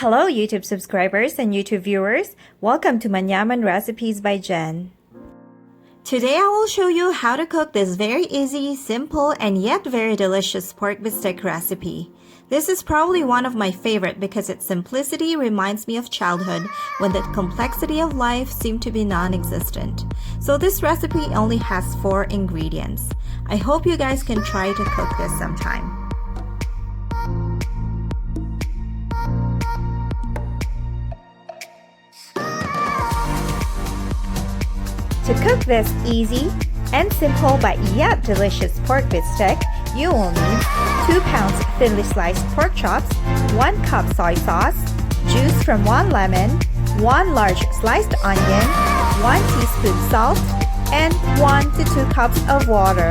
Hello, YouTube subscribers and YouTube viewers. Welcome to Manyaman Recipes by Jen. Today I will show you how to cook this very easy, simple, and yet very delicious pork bistek recipe. This is probably one of my favorite because its simplicity reminds me of childhood when the complexity of life seemed to be non-existent. So this recipe only has 4 ingredients. I hope you guys can try to cook this sometime. To cook this easy and simple but yet delicious pork bistek, you will need 2 pounds thinly sliced pork chops, 1 cup soy sauce, juice from 1 lemon, 1 large sliced onion, 1 teaspoon salt, and 1 to 2 cups of water.